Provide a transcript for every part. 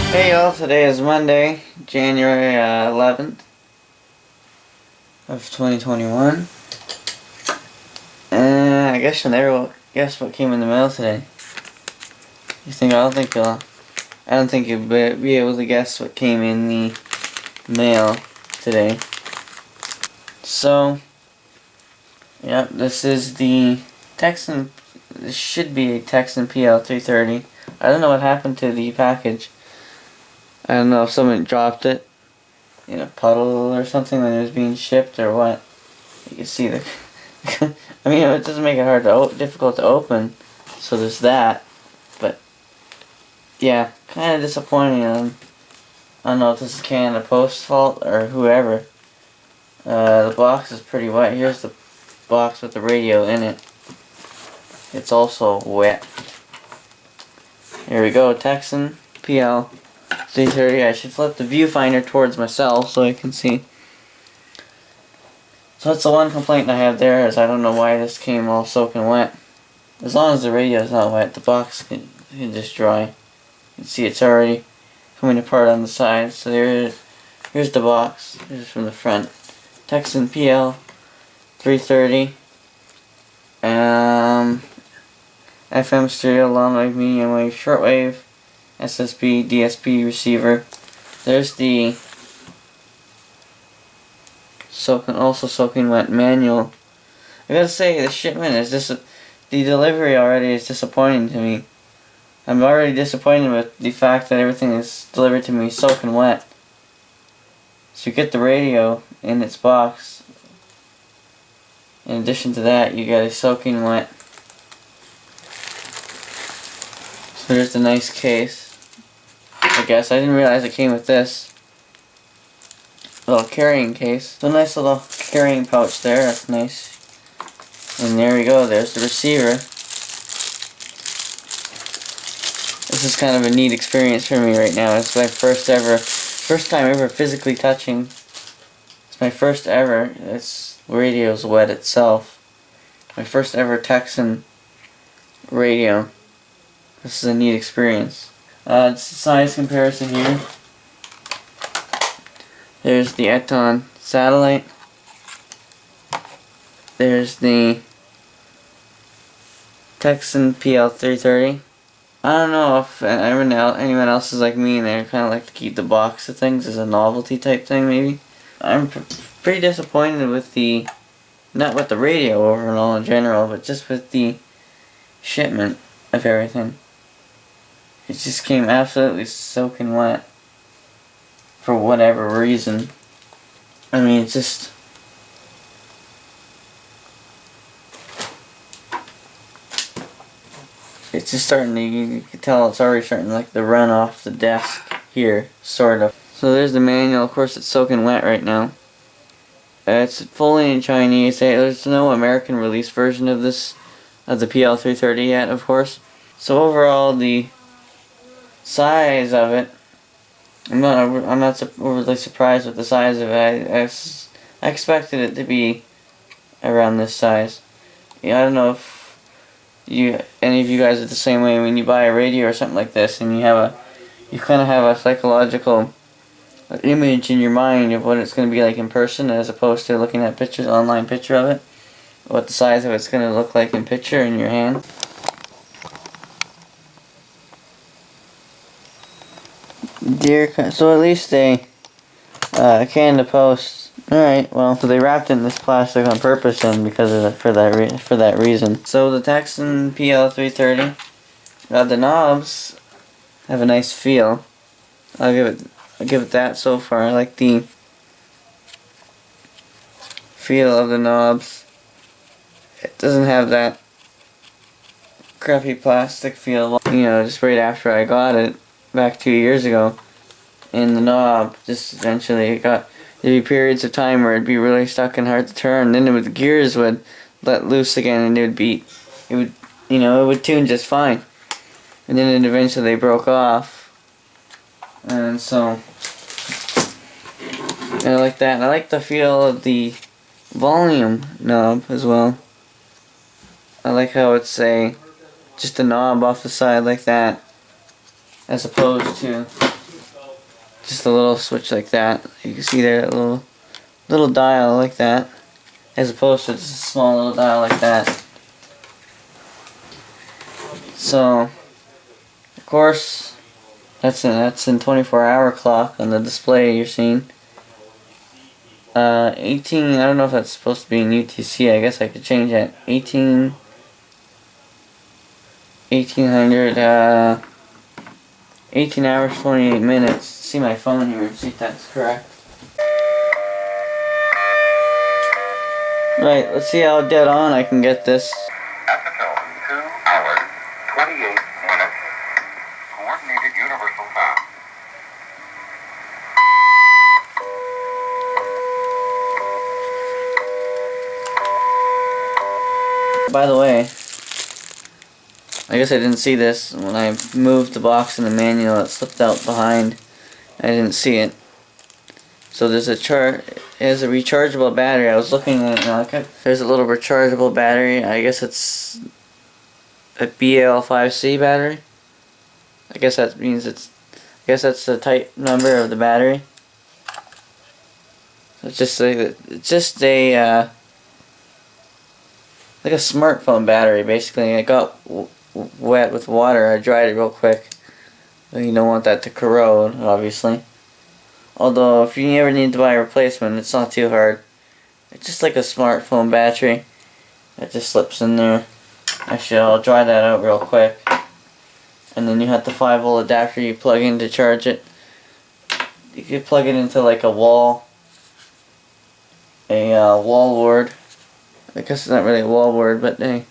Hey y'all, today is Monday, January 11th of 2021. And I guess you'll never guess what came in the mail today. I don't think you'll be able to guess what came in the mail today. So, yep, this is the Tecsun. This should be a Tecsun PL-330. I don't know what happened to the package. I don't know if someone dropped it in a puddle or something when it was being shipped or what. You can see the I mean, it doesn't make it difficult to open, so there's that. But yeah, kind of disappointing. I don't know if this is Canada Post fault or whoever. The box is pretty wet. Here's the box with the radio in it. It's also wet. Here we go, Tecsun PL-330. I should flip the viewfinder towards myself so I can see. So that's the one complaint I have there, is I don't know why this came all soaking wet. As long as the radio is not wet, the box can just dry. You can see it's already coming apart on the sides. So here's the box. Here's from the front. Tecsun PL-330. FM stereo, long wave, medium wave, shortwave, SSB, DSP receiver. There's the also soaking wet manual. I gotta say, the shipment is the delivery already is disappointing to me. I'm already disappointed with the fact that everything is delivered to me soaking wet. So you get the radio in its box. In addition to that, you get a soaking wet. So here's the nice case. I guess I didn't realize it came with this little carrying case. So nice little carrying pouch there. That's nice. And there we go. There's the receiver. This is kind of a neat experience for me right now. It's my first time ever physically touching. It's my first ever. This radio's wet itself. My first ever Tecsun radio. This is a neat experience. It's a size comparison here. There's the Eton satellite. There's the Tecsun PL-330. I don't know if anyone else is like me and they kind of like to keep the box of things as a novelty type thing maybe. I'm pretty disappointed with not with the radio overall in general, but just with the shipment of everything. It just came absolutely soaking wet. For whatever reason. I mean, it's just... It's just starting to... You can tell it's already starting like to run off the desk here, sort of. So there's the manual. Of course, it's soaking wet right now. It's fully in Chinese. There's no American release version of this, of the PL-330 yet, of course. So overall, the size of it, I'm not overly surprised with the size of it. I expected it to be around this size. Yeah, I don't know if any of you guys are the same way. When you buy a radio or something like this, and you kind of have a psychological image in your mind of what it's going to be like in person, as opposed to looking at online picture of it. What the size of it's going to look like in picture in your hand. So at least Canada Post. Alright, well, so they wrapped it in this plastic on purpose then for that reason. So the Tecsun PL-330, the knobs have a nice feel. I'll give it that so far. I like the feel of the knobs. It doesn't have that crappy plastic feel. You know, just right after I got it back 2 years ago, and the knob just eventually there'd be periods of time where it'd be really stuck and hard to turn, then the gears would let loose again and it would tune just fine, and then eventually they broke off. And so I like that, and I like the feel of the volume knob as well. I like how it's just a knob off the side like that, as opposed to just a little switch like that. You can see there, that little dial like that, as opposed to just a small little dial like that. So, of course, that's in 24-hour clock on the display you're seeing. 18, I don't know if that's supposed to be in UTC. I guess I could change that. 1800, 18 hours, 28 minutes. See my phone here and see if that's correct. Right, let's see how dead on I can get this. Acetone, 2 hours, 28 minutes. Coordinated universal time. By the way, I guess I didn't see this when I moved the box in the manual. It slipped out behind. I didn't see it. So there's it has a rechargeable battery. I was looking at it. There's a little rechargeable battery. I guess it's a PL-330 battery. I guess that means I guess that's the type number of the battery. It's just a like a smartphone battery, basically. It got wet with water. I dried it real quick. You don't want that to corrode, obviously. Although, if you ever need to buy a replacement, it's not too hard. It's just like a smartphone battery. It just slips in there. Actually, I'll dry that out real quick. And then you have the 5-volt adapter you plug in to charge it. You could plug it into like a wall board. I guess it's not really a wall board, but a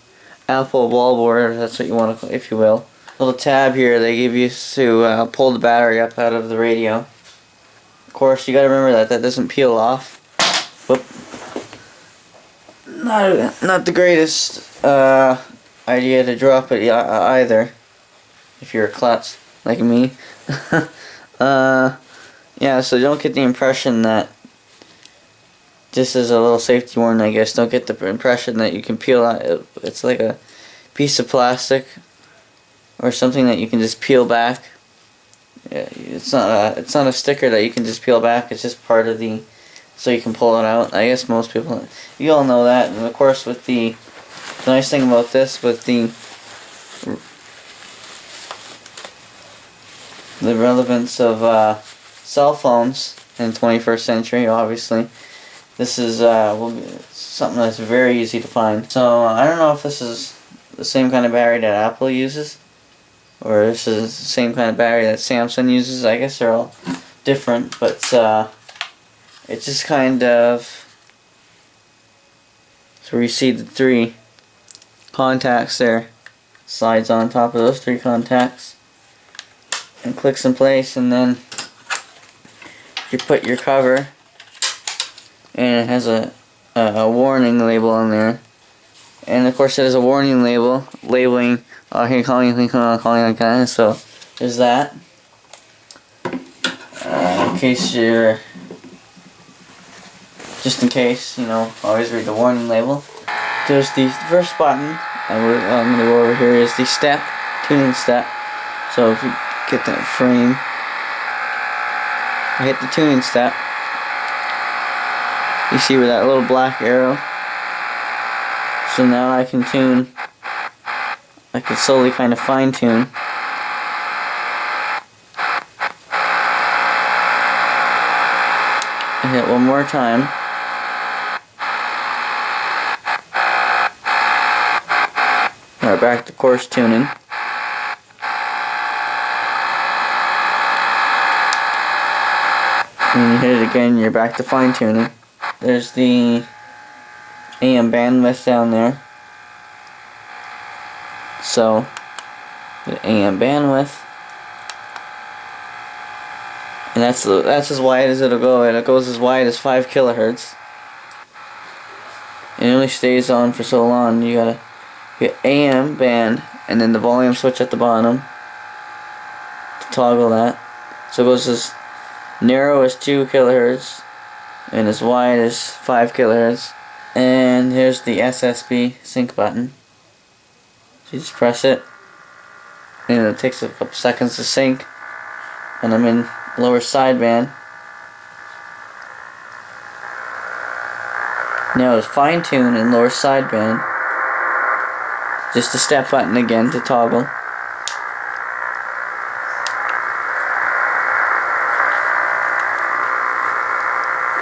Apple wall board, if that's what you want to, if you will. Little tab here they give you to pull the battery up out of the radio. Of course, you gotta remember that doesn't peel off. Whoop. Not the greatest idea to drop it either, if you're a klutz like me. Yeah, so don't get the impression that, just as a little safety warning, I guess, don't get the impression that you can peel out. It's like a piece of plastic or something that you can just peel back. Yeah, it's not a sticker that you can just peel back. It's just part of the, so you can pull it out. I guess most people, you all know that. And of course, with the nice thing about this, with the relevance of cell phones in the 21st century, obviously, this is something that's very easy to find. So I don't know if this is the same kind of battery that Apple uses, or this is the same kind of battery that Samsung uses. I guess they're all different, but it's just kind of, so where you see the 3 contacts there, slides on top of those 3 contacts and clicks in place, and then you put your cover, and it has a warning label on there. And of course it has a warning label labeling calling like that. So there's that. In case you're, just in case, you know, always read the warning label. There's the first button I'm going to go over here is the step, tuning step. So if you get that frame, I hit the tuning step. You see where that little black arrow. So now I can tune, I can slowly kind of fine tune. I hit one more time. Alright, back to coarse tuning. And you hit it again, you're back to fine tuning. There's the AM bandwidth down there. So the AM bandwidth, and that's as wide as it'll go. And it goes as wide as 5 kilohertz. It only stays on for so long. You gotta get AM band, and then the volume switch at the bottom to toggle that. So it goes as narrow as 2 kilohertz and as wide as 5 kilohertz. And here's the SSB sync button. So you just press it, and it takes a couple seconds to sync, and I'm in lower sideband. Now it's fine tune and lower sideband. Just the step button again to toggle.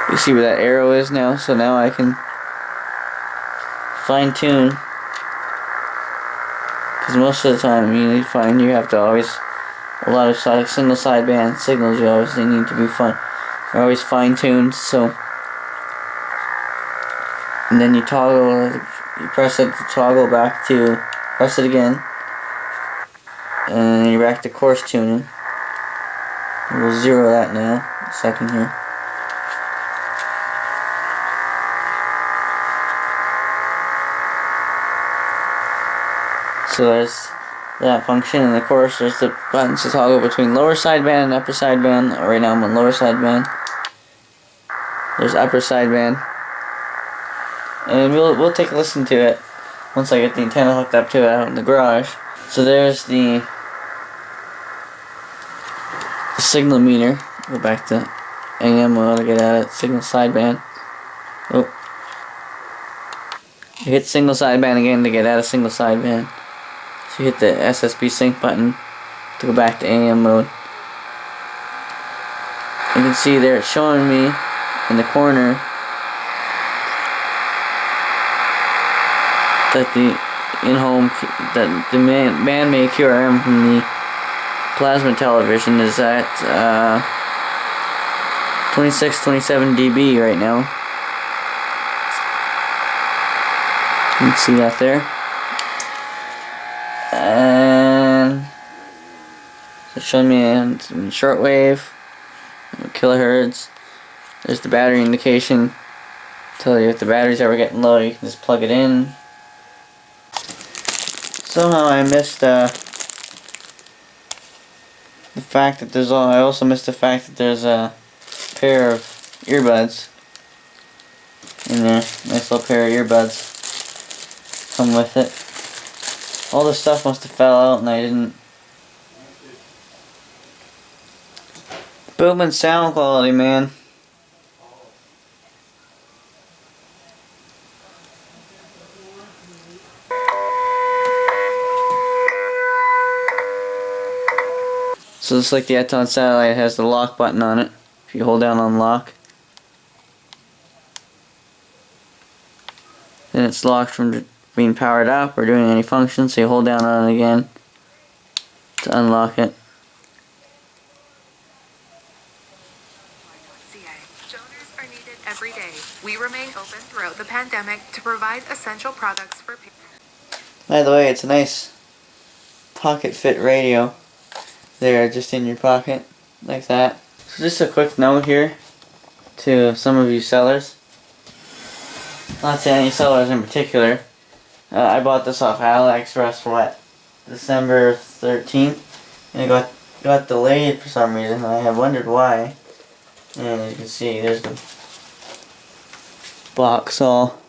You see where that arrow is now, so now I can fine tune. Because most of the time you find you have to always, a lot of single sideband signals you obviously need to be they're always fine tuned, so. And then you toggle, you press it to toggle back to, press it again. And then you're back to course tuning. We'll zero that now, a second here. So there's that function, and of course there's the buttons to toggle between lower sideband and upper sideband. Right now I'm on lower sideband. There's upper sideband. And we'll take a listen to it once I get the antenna hooked up to it out in the garage. So there's the signal meter. Go back to AM mode to get at it. Signal sideband. Oh. You hit single sideband again to get out of single sideband. So you hit the SSB sync button to go back to AM mode. You can see there it's showing me in the corner that the in-home, that the man-made QRM from the plasma television is at 26-27 dB right now. You can see that there. And it's showing me in shortwave, kilohertz. There's the battery indication. Tell you if the battery's ever getting low, you can just plug it in. Somehow I missed the fact that there's I also missed the fact that there's a pair of earbuds in there. Nice little pair of earbuds come with it. All this stuff must have fell out and I didn't. Booming sound quality, man. So just like the Eton satellite, it has the lock button on it. If you hold down on lock, then it's locked from being powered up or doing any function, so you hold down on it again to unlock it. Donors are needed every day. We remain open throughout the pandemic to provide essential products for people. By the way, it's a nice pocket fit radio there, just in your pocket, like that. So just a quick note here to some of you sellers. Not to any sellers in particular. I bought this off AliExpress for what, December 13th, and it got delayed for some reason. I have wondered why. And as you can see, there's the box all.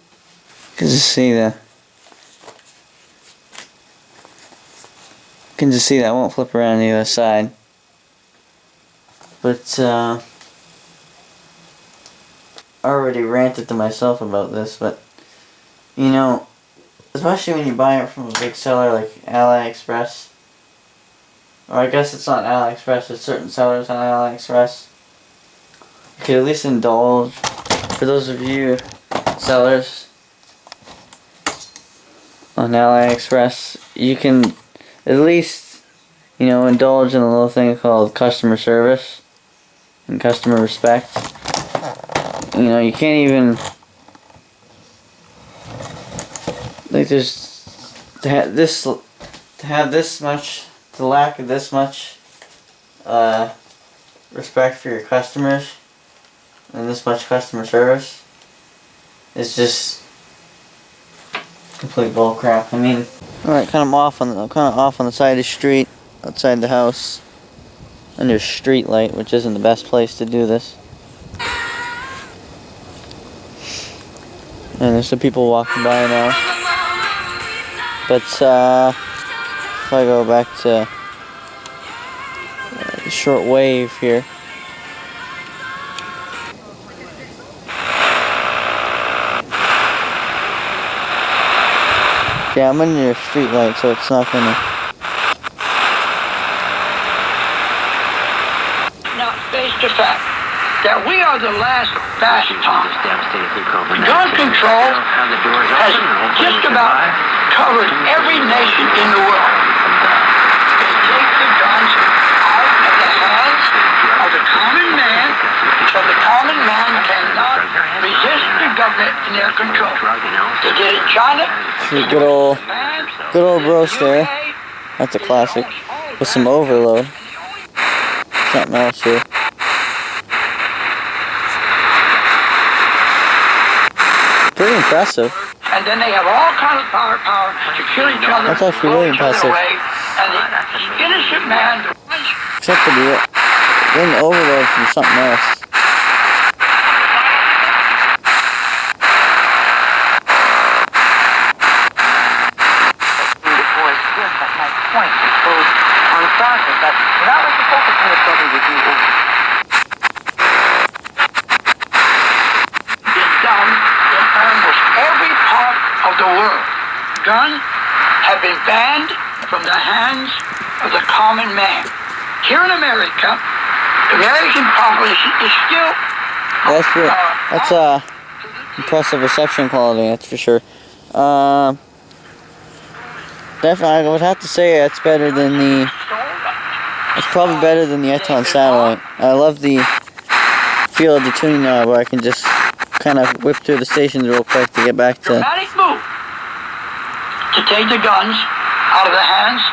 You can just see the. You can just see that won't flip around the other side. But I already ranted to myself about this, but you know, especially when you buy it from a big seller like AliExpress, or I guess it's not AliExpress, it's certain sellers on AliExpress, you could at least indulge. For those of you sellers on AliExpress, you can at least, you know, indulge in a little thing called customer service and customer respect. You know, you can't even, like, there's, to have this much, the lack of this much respect for your customers and this much customer service is just complete bull crap. I mean, alright, I'm kind of off on the side of the street outside the house under street light, which isn't the best place to do this. And there's some people walking by now. But if I go back to the short wave here, Yeah, I'm under your street light, so it's not gonna. Now, face to fact that we are the last bastion. Gun control has just about covered every nation in the world. They take the guns out of the hands of the common man, so the common man cannot resist the government in their control. They did it in China. See, good old roast there. That's a classic. With some overload. Something else here. Pretty impressive. And then they have all kinds of power to kill each other. That's actually really impressive. And the innocent man. Except for getting overload from something else. My point goes on the process that we're not really focusing on the trouble with you. It's done in almost every part of the world. Guns have been banned from the hands of the common man. Here in America, the American population is still. That's impressive reception quality. That's for sure. Definitely, I would have to say it's better than the. It's probably better than the Eton satellite. I love the feel of the tuning knob where I can just kind of whip through the stations real quick to get back to. Dramatic move to take the guns out of the hands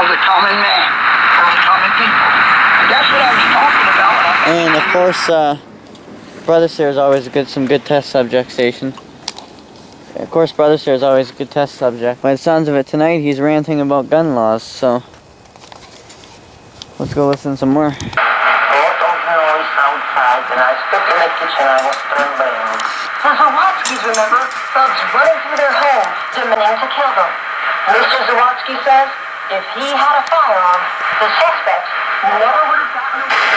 of the common man, of the common people. And that's what I was talking about. And of course, Brothers there is always some good test subject station. Of course, Brothers there is always a good test subject. By the sounds of it tonight, he's ranting about gun laws, so let's go listen some more. A lot of noise outside, and I stuck in the kitchen. I was trembling. The Zawadzkis, remember, thugs running through their home, demanding to kill them. Mr. Zawadzki says if he had a firearm, the suspects never would have gotten away.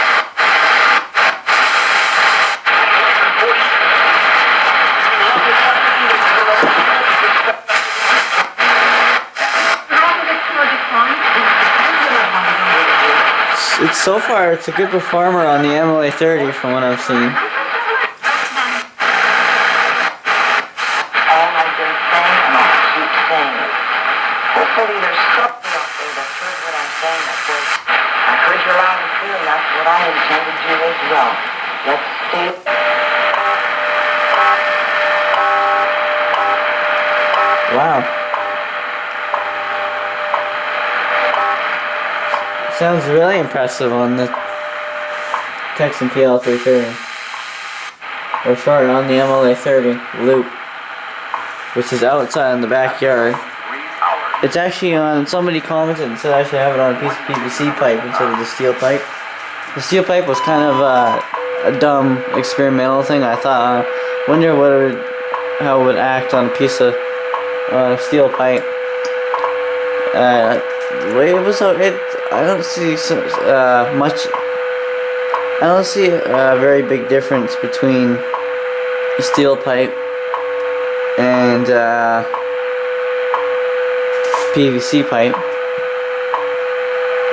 It's so far, it's a good performer on the PL-330 from what I've seen. All I've been saying, and I'll keep saying it. Hopefully there's somebody out there that heard what I'm saying that says, I heard you loud and clear, and that's what I intended you as well. Let's stay. Wow. Sounds really impressive on the Tecsun PL-330. Or sorry, on the PL-30 loop, which is outside in the backyard. It's actually on, somebody commented and said I should have it on a piece of PVC pipe instead of the steel pipe. The steel pipe was kind of a dumb experimental thing. I thought, I wonder how it would act on a piece of steel pipe. The way it was, I don't see much. I don't see a very big difference between a steel pipe and PVC pipe.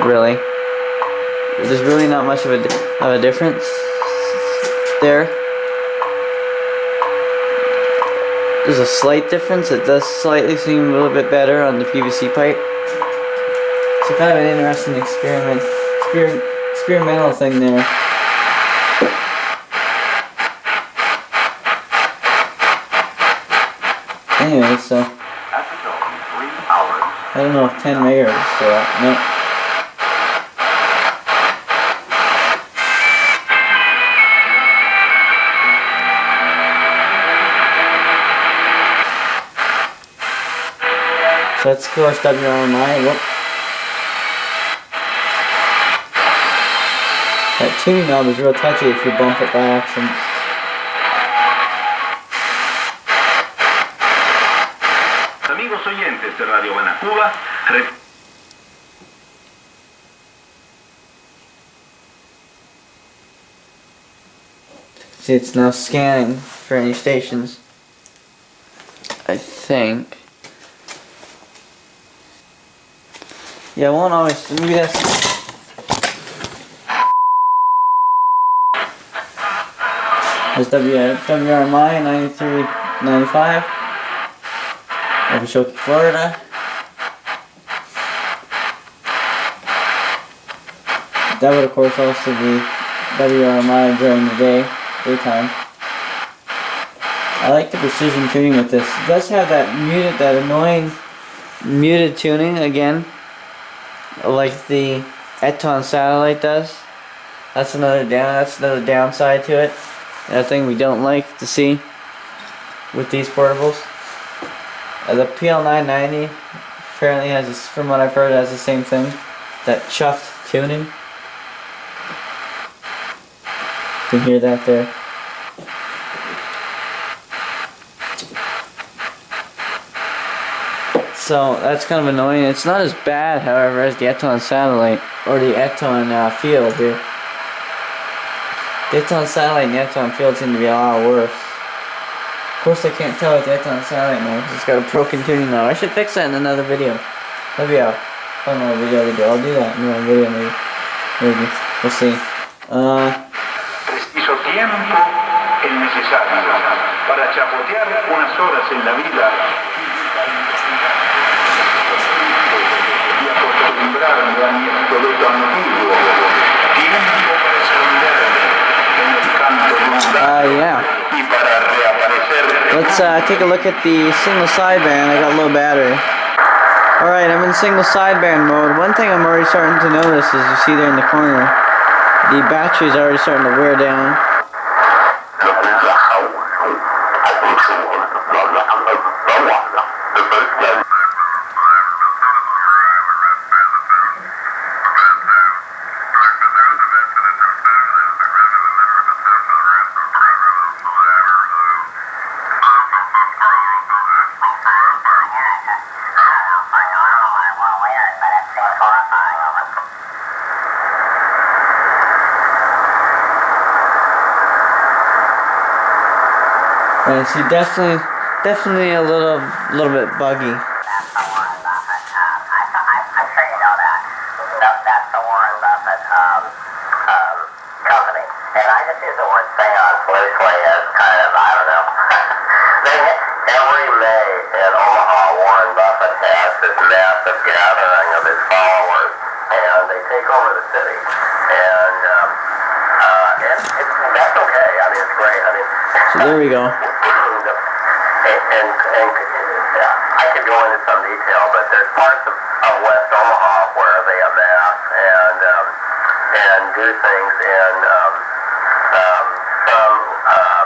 Really, there's really not much of a difference there. There's a slight difference. It does slightly seem a little bit better on the PVC pipe. It's kind of an interesting experimental thing there. Anyway, so I don't know if 10 megahertz is still up. Nope. So that's of course WRMI. Whoop. That tuning knob is real touchy if you bump it by accident. Amigos oyentes de Radio Cuba, see, it's now scanning for any stations. I think. Yeah, it won't always. Maybe that's. There's WRMI 9395. Okeechobee, Florida. That would of course also be WRMI during the daytime. I like the precision tuning with this. It does have that annoying muted tuning again, like the Eton satellite does. That's another downside to it. Another thing we don't like to see with these portables. The PL-990 apparently has, from what I've heard, has the same thing. That chuffed tuning. You can hear that there. So that's kind of annoying. It's not as bad, however, as the Eton satellite or the Eton field here. The Eton satellite and the Eton field seem to be a lot worse. Of course, I can't tell with the Eton satellite now because it's got a broken tuning now. I should fix that in another video. Maybe I'll find another video to do. I'll do that in another video maybe. We'll see. Preciso tiempo el necesario para chapotear unas horas en la vida y acostumbrarme a mi esqueleto antiguo. Tiempo para esconderme en el canto mundano Yeah. y para reaparecer. Let's take a look at the single sideband. I got low battery. Alright, I'm in single sideband mode. One thing I'm already starting to notice is you see there in the corner, the battery's already starting to wear down. And see, definitely a little bit buggy. I'm sure you know that. That's the Warren Buffett company. And I just use the word seance loosely as kind of, I don't know. Every May in Omaha, Warren Buffett has this massive gathering of his followers, and they take over the city. And that's okay. I mean, it's great. I mean, So there we go. I could go into some detail, but there's parts of West Omaha where they amass and do things in some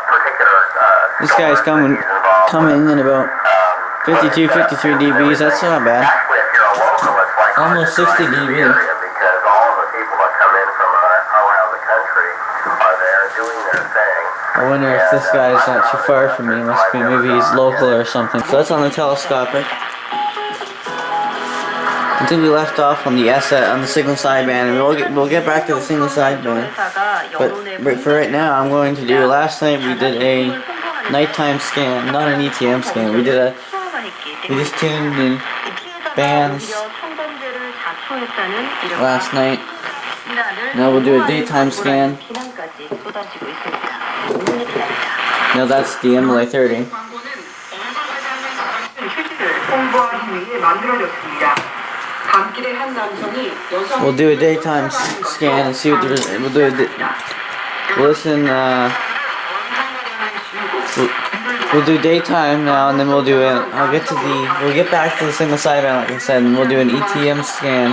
particular. This guy's coming in about 52, 53 dBs. That's not bad. Actually, if you're a local, it's like Almost 60 dB. Because all of the people that come in from around the country are there doing their thing. I wonder if this guy's not too far from me. Must be, maybe he's local or something. So that's on the telescopic. I think we left off on the on the single sideband, and we'll get back to the single sideband. But for right now, I'm going to do. Last night we did a nighttime scan, not an ETM scan. We just tuned the bands last night. Now we'll do a daytime scan. No, that's the PL-330. We'll do a daytime scan and see what the we'll do. We'll do daytime now, and then we'll do it. We'll get back to the single sideband, like I said, and we'll do an ETM scan,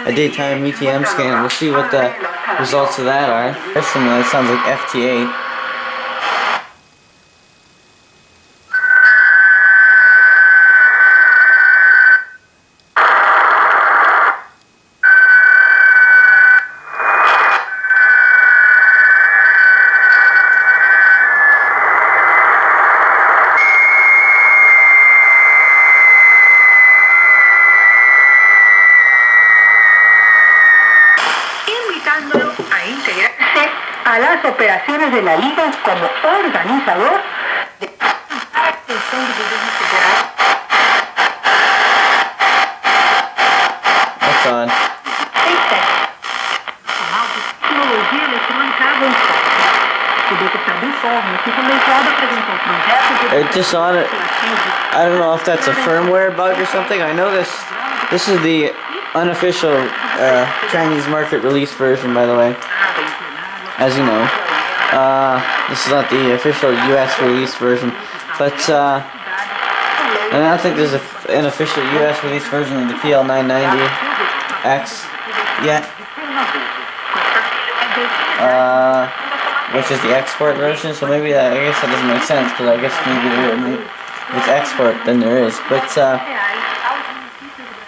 a daytime ETM scan. We'll see what the results of that are. That sounds like FT8. A las operaciones de la Liga como organizador de odd. Tecnologia eletrônica avançada. O deputado informa que o colegiado apresentou projetos de It's just on it. I don't know if that's a firmware bug or something. I know this is the unofficial Chinese market release version, by the way. As you know, this is not the official US release version, but and I don't think there's an official US release version of the PL-330X yet. Which is the export version, so maybe that, I guess that doesn't make sense, because I guess maybe if it's export, then there is. But I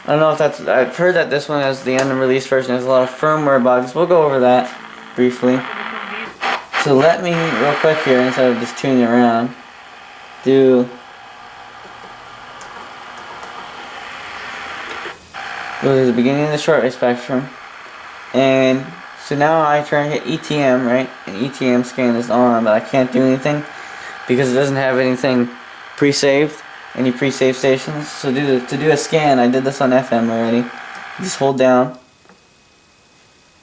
don't know if that's. I've heard that this one has the unreleased version has a lot of firmware bugs. We'll go over that briefly. So let me real quick here, instead of just tuning around, go to the beginning of the shortwave spectrum, and so now I try and hit ETM, right? And ETM scan is on, but I can't do anything because it doesn't have anything pre-saved, any pre-saved stations. So to do a scan, I did this on FM already. Just hold down,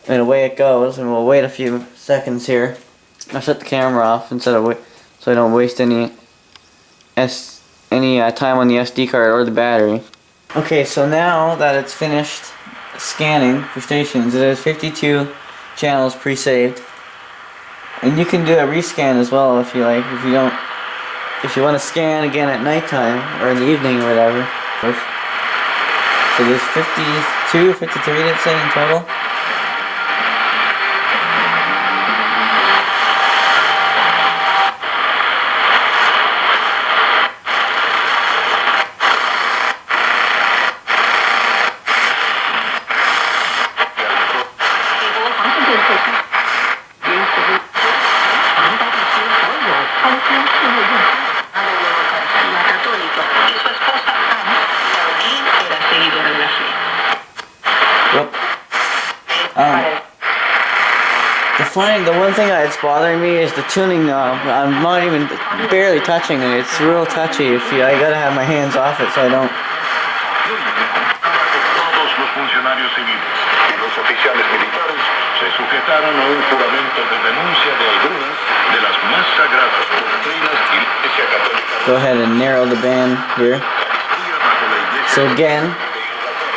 and away it goes. And we'll wait a few seconds here. I'll shut the camera off instead of so I don't waste any time on the SD card or the battery. Okay, so now that it's finished scanning for stations, it has 52 channels pre-saved, and you can do a rescan as well if you like. If you want to scan again at nighttime or in the evening or whatever. So there's 52, 53 let's say in total. The one thing that's bothering me is the tuning knob. I'm not even barely touching it. It's real touchy. I gotta have my hands off it so I don't. Go ahead and narrow the band here. So again,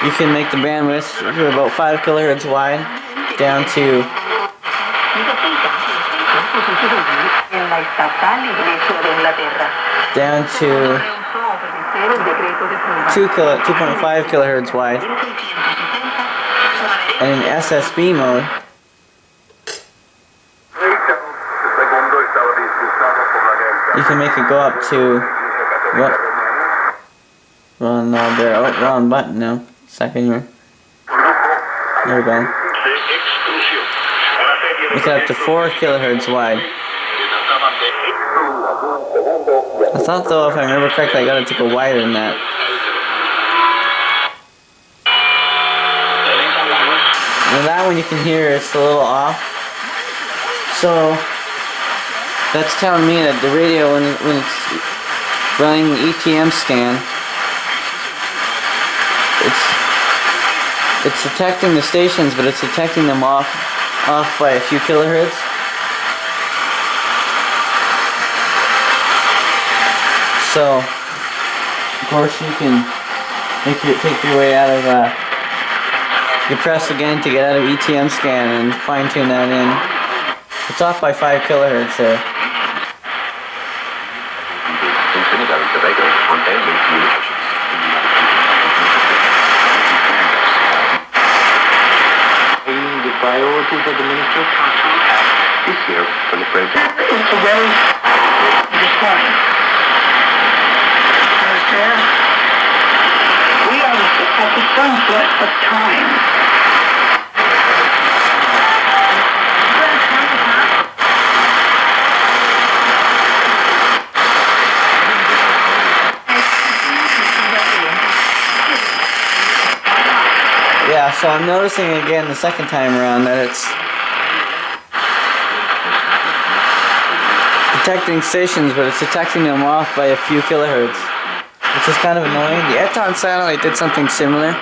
you can make the bandwidth about 5 kilohertz wide down to down to 2.5 kilohertz wide, and in SSB mode you can make it go up to wrong button now. Second here. There we go. Make it up to 4 kilohertz wide. I thought though, if I remember correctly, I got it to go wider than that. And that one you can hear it's a little off. So that's telling me that the radio, when it's running the ETM scan, it's detecting the stations, but it's detecting them off by a few kilohertz. So, of course, you can take your way out of. You press again to get out of ETM scan and fine tune that in. It's off by 5 kilohertz there. The priorities that the minister has this year for the president. It's a very this morning. We are at the sunset of time. Yeah, so I'm noticing again the second time around that it's detecting stations, but it's detecting them off by a few kilohertz, which is kind of annoying. The Eton satellite did something similar.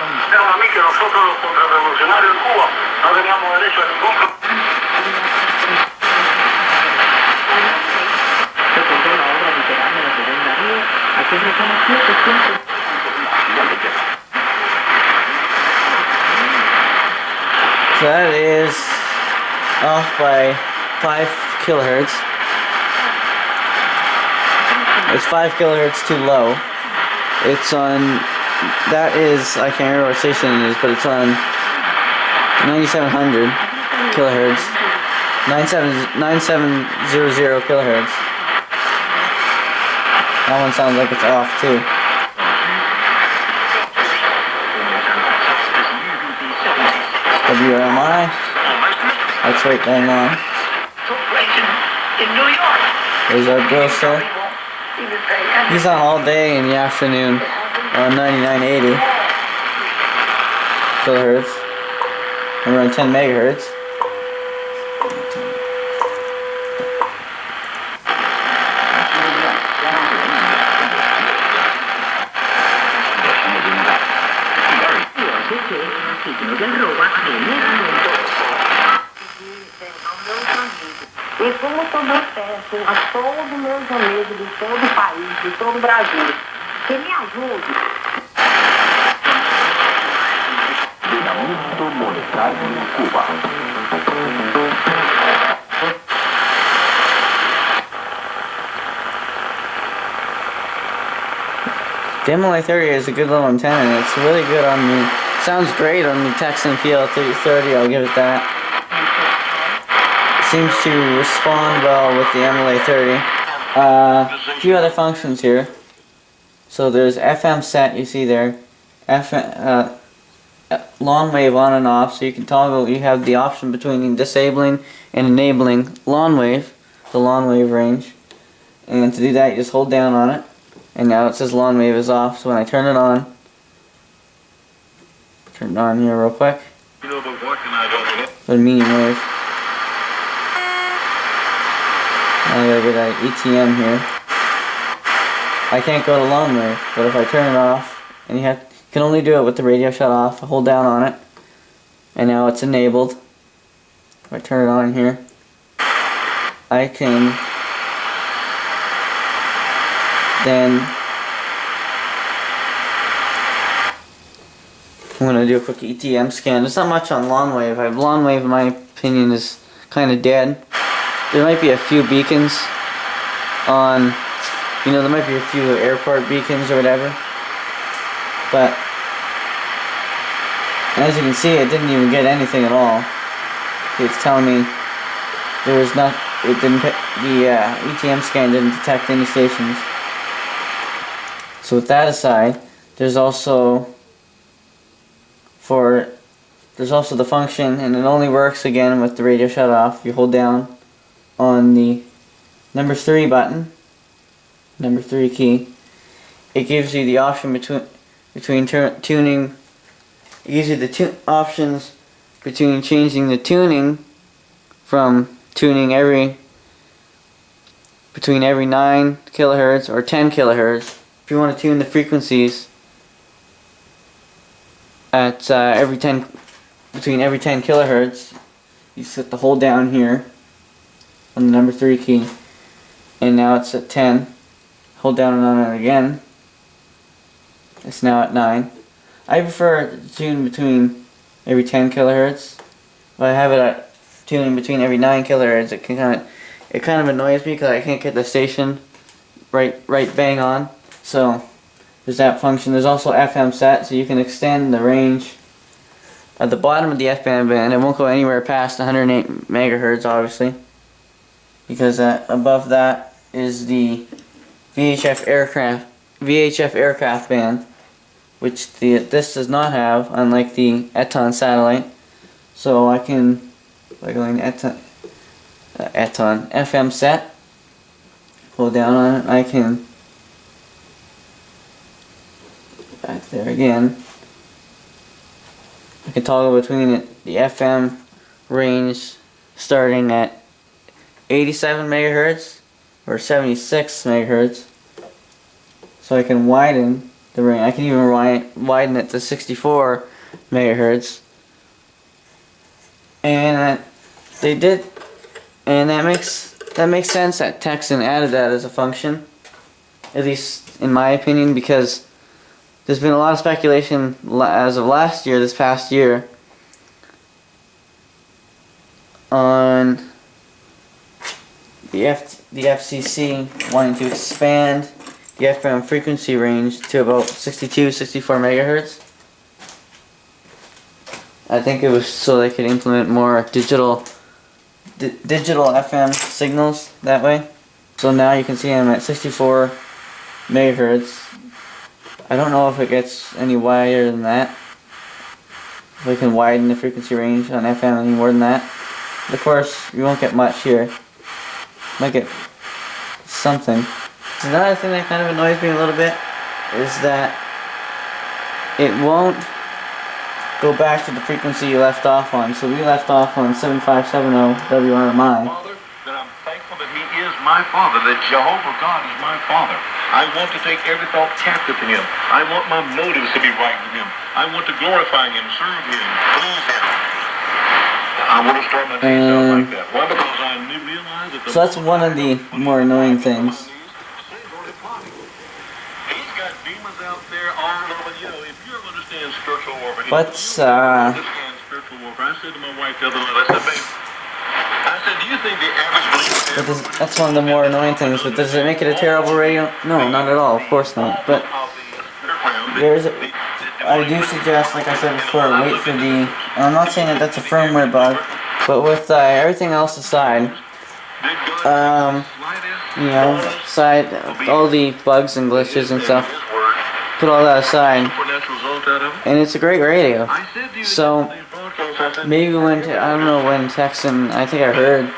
nosotros los contrarrevolucionarios en Cuba no teníamos derecho a ningún problema. So that is off by 5 kilohertz. It's 5 kilohertz too low. It's on, that is, I can't remember what station it is, but it's on 9700 kilohertz. 9700 kilohertz. That one sounds like it's off too. WMI. That's right bang on. There's our grocer. He's on all day in the afternoon on 9980 kilohertz. And we're on 10 megahertz. E como eu peço a todos meus amigos de todo o país, de todo o Brasil, que me ajude. Fundamento monetário em Cuba. Definitely is a good little antenna, and it's really good on the, sounds great on the Tecsun PL-330, I'll give it that. Seems to respond well with the MLA30. A few other functions here. So there's FM set, you see there. FM, long wave on and off, so you can toggle, you have the option between disabling and enabling lawn wave, the lawn wave range. And to do that, you just hold down on it. And now it says lawn wave is off, so when I turn it on here real quick. The medium wave. Now I gotta go to ETM here. I can't go to lawn wave, but if I turn it off, and you can only do it with the radio shut off, hold down on it, and now it's enabled. If I turn it on here, I can then I'm going to do a quick ETM scan. There's not much on lawn wave. Lawn wave, in my opinion, is kind of dead. There might be a few beacons on, there might be a few airport beacons or whatever. But as you can see, it didn't even get anything at all. It's telling me there was not. It didn't. The ETM scan didn't detect any stations. So with that aside, there's also the function, and it only works again with the radio shut off. You hold down on the number 3 button, number 3 key. It gives you the option between tuning. It gives you the options between changing the tuning from tuning between every 9 kilohertz or 10 kilohertz. If you want to tune the frequencies at between every 10 kilohertz, you just hit the hold down here on the number 3 key, and now it's at 10. Hold down on it again. It's now at 9. I prefer to tune between every 10 kilohertz. If I have it at tuning between every 9 kilohertz, it kind of annoys me because I can't get the station right bang on. So there's that function. There's also FM set, so you can extend the range. At the bottom of the F-band band, it won't go anywhere past 108 megahertz, obviously, because above that is the VHF aircraft band, which this does not have, unlike the Eton satellite. So I can, by going Eton FM set, hold down on it, I can, back there again, I can toggle between the FM range starting at 87 megahertz or 76 megahertz. So I can widen the range. I can even widen it to 64 megahertz, and they did, and that makes sense that Tecsun added that as a function, at least in my opinion, because there's been a lot of speculation as of last year, this past year, on the FCC wanting to expand the FM frequency range to about 62, 64 megahertz. I think it was so they could implement more digital FM signals that way. So now you can see I'm at 64 megahertz. I don't know if it gets any wider than that. If we can widen the frequency range on FM any more than that. Of course, you won't get much here. Might get something. So another thing that kind of annoys me a little bit is that it won't go back to the frequency you left off on. So we left off on 7570 WRMI. Father, that I'm thankful that He is my Father, that Jehovah God is my Father. I want to take every thought captive to Him. I want my motives to be right with Him. I want to glorify Him, serve Him, please Him. I want to start my day out like that. Why? Because I realize that so that's one of the more annoying things. He's got demons out there all over. You know, if you ever understand spiritual warfare, But understand spiritual warfare. I said to my wife the other night, I said, babe, I said, do you think the average believer that's one of the more annoying things. But does it make it a terrible radio? No, not at all. Of course not. But I do suggest, like I said before, wait for the. And I'm not saying that that's a firmware bug, but with everything else aside, you know, aside all the bugs and glitches and stuff, put all that aside, and it's a great radio. So maybe when I don't know when Tecsun, I think I heard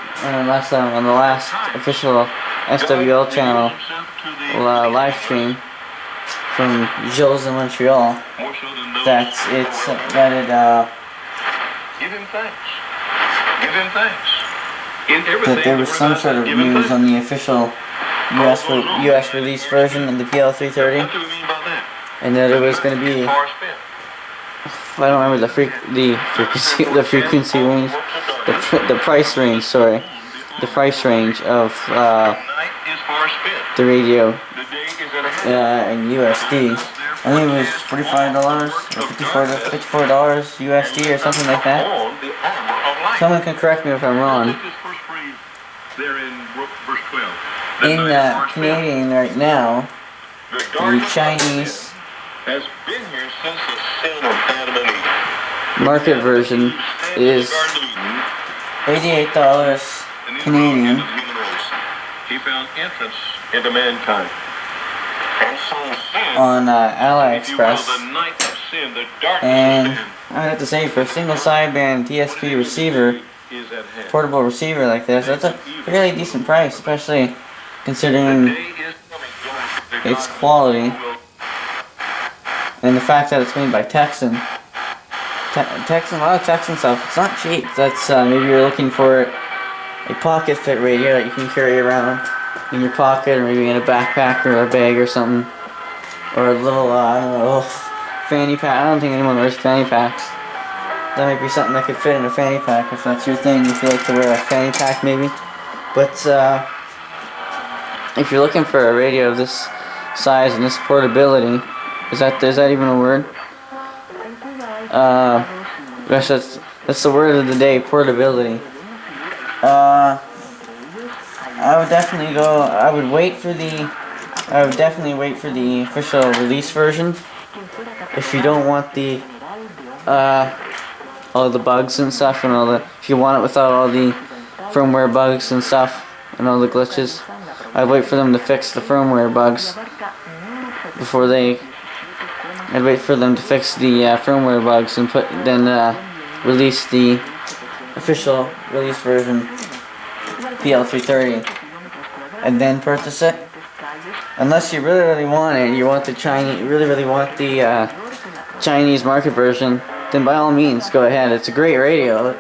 last time on the last official SWL channel live stream from Jules in Montreal, that give Him thanks. Give Him thanks. that there was some sort of news on the official US release version of the PL-330, and that it was going to be, I don't remember the frequency range, the price range. Sorry, the price range of the radio in USD. I think it was $45 or $54 USD or something like that. Someone can correct me if I'm wrong. In Canadian right now, the Chinese market version is $88 Canadian. He found entrance into mankind. On AliExpress, and I have to say, for a single sideband DSP receiver, portable receiver like this, that's a fairly decent price, especially considering its quality and the fact that it's made by Tecsun. A lot of Tecsun stuff, it's not cheap. That's maybe you're looking for a pocket fit radio that you can carry around in your pocket, or maybe in a backpack or a bag or something, or a little I don't know, fanny pack. I don't think anyone wears fanny packs. That might be something that could fit in a fanny pack if that's your thing. If you like to wear a fanny pack, maybe. But if you're looking for a radio of this size and this portability, is that even a word? Gosh, that's the word of the day, portability. I would definitely wait for the official release version if you don't want the all the bugs and stuff, and if you want it without all the firmware bugs and stuff and all the glitches. I'd wait for them to fix the firmware bugs before I'd wait for them to fix the firmware bugs and then release the official release version PL-330 and then purchase it. Unless you really want it, you want the Chinese market version, then by all means go ahead. It's a great radio.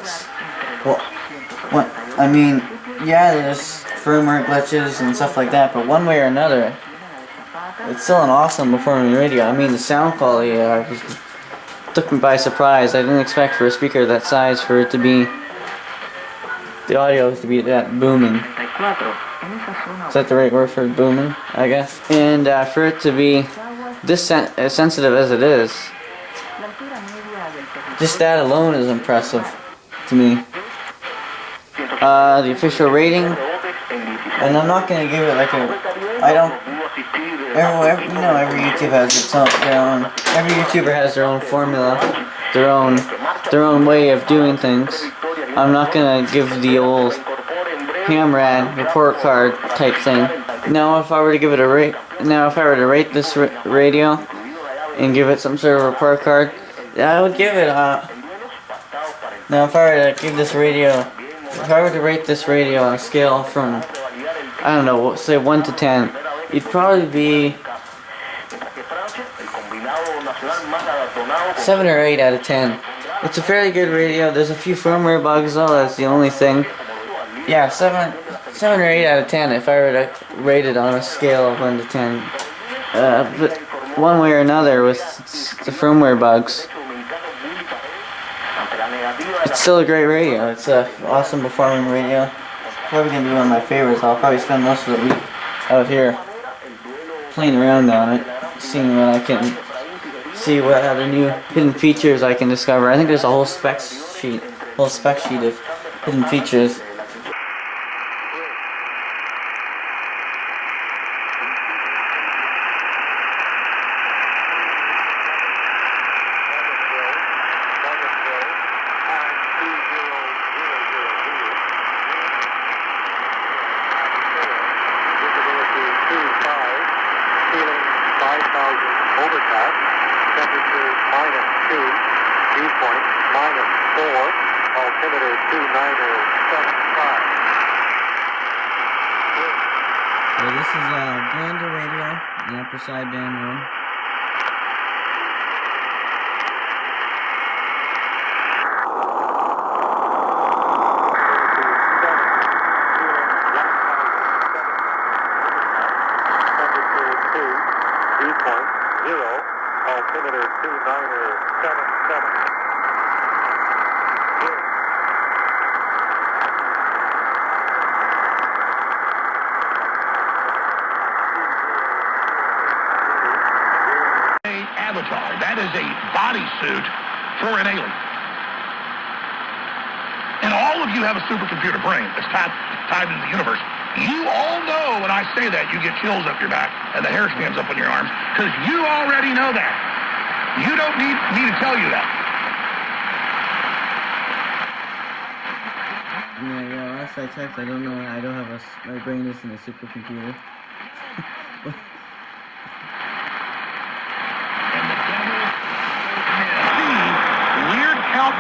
Yeah, there's firmware glitches and stuff like that, but one way or another, it's still an awesome performing radio. I mean, the sound quality took me by surprise. I didn't expect for a speaker that size for it to be, the audio to be that booming. Is that the right word for booming, I guess? And for it to be this as sensitive as it is, just that alone is impressive to me. The official rating, and I'm not gonna give it like a, I don't, every YouTube has their own, every YouTuber has their own formula, their own way of doing things. I'm not gonna give the old Hamrad report card type thing. Now if I were to give it a rate, rate this radio and give it some sort of report card, I would give it now if I were to give this radio, if I were to rate this radio on a scale from, I don't know, say 1 to 10, it'd probably be 7 or 8 out of 10. It's a fairly good radio. There's a few firmware bugs though, that's the only thing. Yeah, 7 or 8 out of 10 if I were to rate it on a scale of 1 to 10. But one way or another with the firmware bugs, it's still a great radio. It's a awesome performing radio. Probably gonna be one of my favorites. I'll probably spend most of the week out here playing around on it, seeing what I can see, what other new hidden features I can discover. I think there's a whole spec sheet of hidden features. So this is a Blender radio, an upper sideband one. Avatar. That is a bodysuit for an alien. And all of you have a supercomputer brain that's tied into the universe. You all know when I say that, you get chills up your back and the hair stands up on your arms, because you already know that. You don't need me to tell you that. Yeah, last I checked, I don't know, my brain isn't a supercomputer.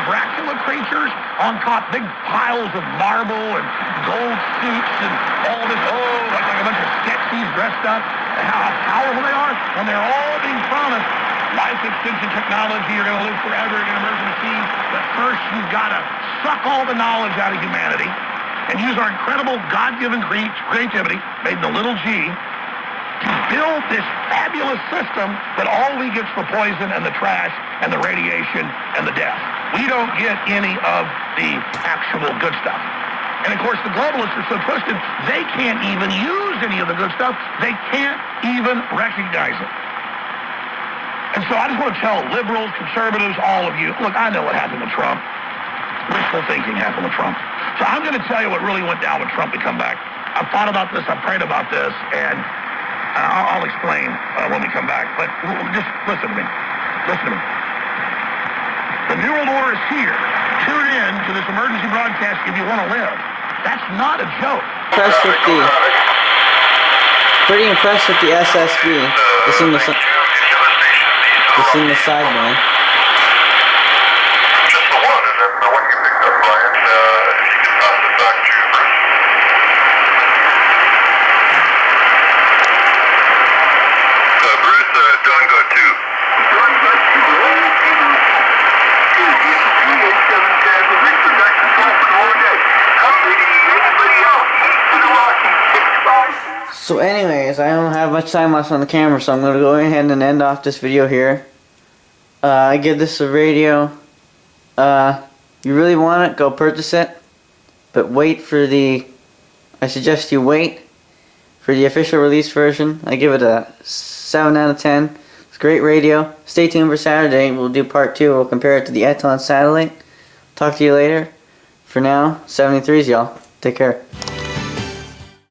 Dracula creatures on top, big piles of marble and gold suits and all this, like a bunch of sketchies dressed up, and how powerful they are, when they're all being promised life extension technology, you're going to live forever, you're going to merge in the sea, but first you've got to suck all the knowledge out of humanity and use our incredible God-given creativity, made in the little G, to build this fabulous system that only gets the poison and the trash and the radiation and the death. We don't get any of the actual good stuff. And of course, the globalists are so twisted, they can't even use any of the good stuff. They can't even recognize it. And so I just want to tell liberals, conservatives, all of you, look, I know what happened with Trump. Wishful thinking happened with Trump. So I'm going to tell you what really went down with Trump to come back. I've thought about this, I've prayed about this, and I'll explain when we come back. But just listen to me. Listen to me. The New World Order is here. Tune in to this emergency broadcast if you want to live. That's not a joke. Pretty impressed with the SSB. It's in the sideband. Just the one, and then the one you picked up, Brian, you can pass it back to Bruce. Bruce, John got two. John got two. So anyways, I don't have much time left on the camera, so I'm going to go ahead and end off this video here. I give this a radio. You really want it, go purchase it. But wait for I suggest you wait for the official release version. I give it a 7 out of 10. It's a great radio. Stay tuned for Saturday. We'll do part 2. We'll compare it to the Eton satellite. Talk to you later. For now, 73s, y'all. Take care.